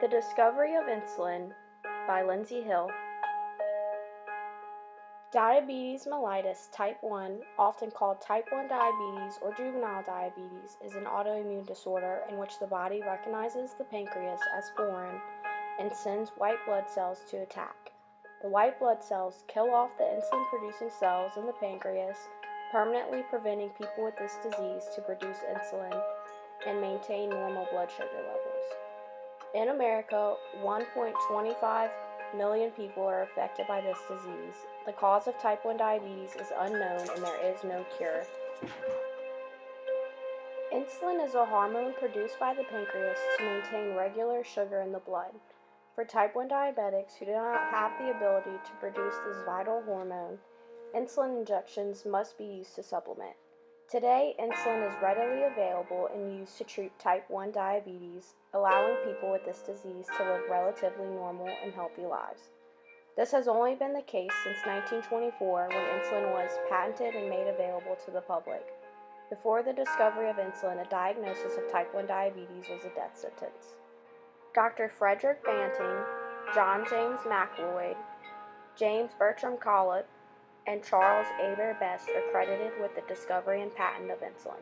The Discovery of Insulin by Lindsay Hill. Diabetes mellitus type 1, often called type 1 diabetes or juvenile diabetes, is an autoimmune disorder in which the body recognizes the pancreas as foreign and sends white blood cells to attack. The white blood cells kill off the insulin-producing cells in the pancreas, permanently preventing people with this disease to produce insulin and maintain normal blood sugar levels. In America, 1.25 million people are affected by this disease. The cause of type 1 diabetes is unknown and there is no cure. Insulin is a hormone produced by the pancreas to maintain regular sugar in the blood. For type 1 diabetics who do not have the ability to produce this vital hormone, insulin injections must be used to supplement. Today, insulin is readily available and used to treat type 1 diabetes, allowing people with this disease to live relatively normal and healthy lives. This has only been the case since 1924, when insulin was patented and made available to the public. Before the discovery of insulin, a diagnosis of type 1 diabetes was a death sentence. Dr. Frederick Banting, John James McLeod, James Bertram Collett, and Charles Aber Best are credited with the discovery and patent of insulin.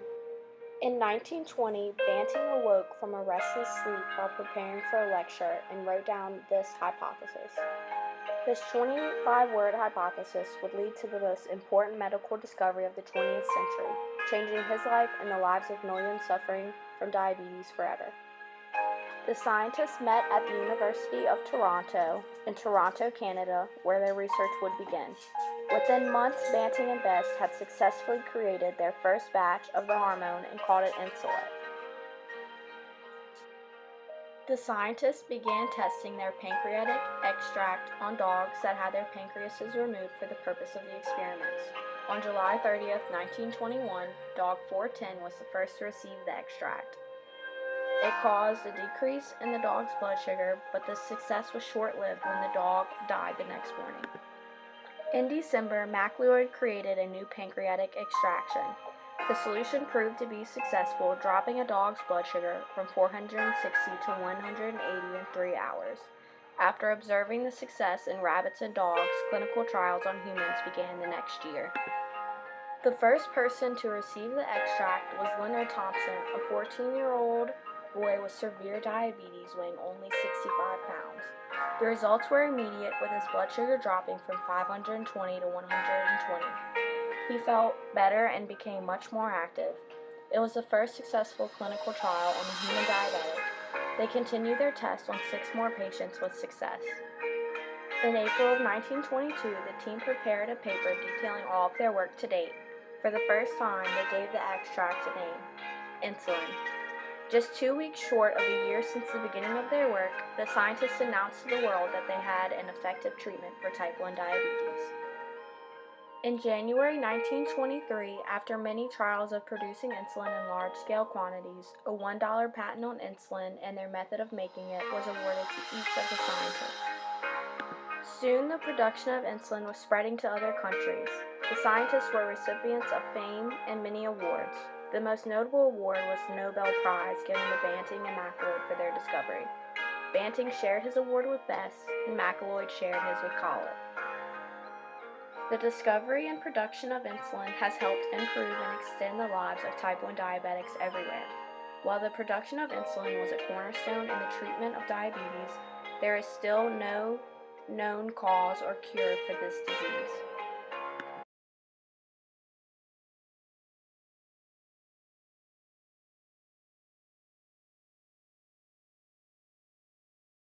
In 1920, Banting awoke from a restless sleep while preparing for a lecture and wrote down this hypothesis. This 25-word hypothesis would lead to the most important medical discovery of the 20th century, changing his life and the lives of millions suffering from diabetes forever. The scientists met at the University of Toronto, in Toronto, Canada, where their research would begin. Within months, Banting and Best had successfully created their first batch of the hormone and called it Insulin. The scientists began testing their pancreatic extract on dogs that had their pancreases removed for the purpose of the experiments. On July 30th, 1921, dog 410 was the first to receive the extract. It caused a decrease in the dog's blood sugar, but the success was short-lived when the dog died the next morning. In December, McLeod created a new pancreatic extraction. The solution proved to be successful, dropping a dog's blood sugar from 460 to 180 in 3 hours. After observing the success in rabbits and dogs, clinical trials on humans began the next year. The first person to receive the extract was Leonard Thompson, a 14-year-old boy with severe diabetes weighing only 65 pounds. The results were immediate, with his blood sugar dropping from 520 to 120. He felt better and became much more active. It was the first successful clinical trial on a human diabetic. They continued their tests on 6 more patients with success. In April of 1922, the team prepared a paper detailing all of their work to date. For the first time, they gave the extract a name: insulin. Just 2 weeks short of a year since the beginning of their work, the scientists announced to the world that they had an effective treatment for type 1 diabetes. In January 1923, after many trials of producing insulin in large-scale quantities, a $1 patent on insulin and their method of making it was awarded to each of the scientists. Soon, the production of insulin was spreading to other countries. The scientists were recipients of fame and many awards. The most notable award was the Nobel Prize given to Banting and McLeod for their discovery. Banting shared his award with Best, and McLeod shared his with Collett. The discovery and production of insulin has helped improve and extend the lives of type 1 diabetics everywhere. While the production of insulin was a cornerstone in the treatment of diabetes, there is still no known cause or cure for this disease.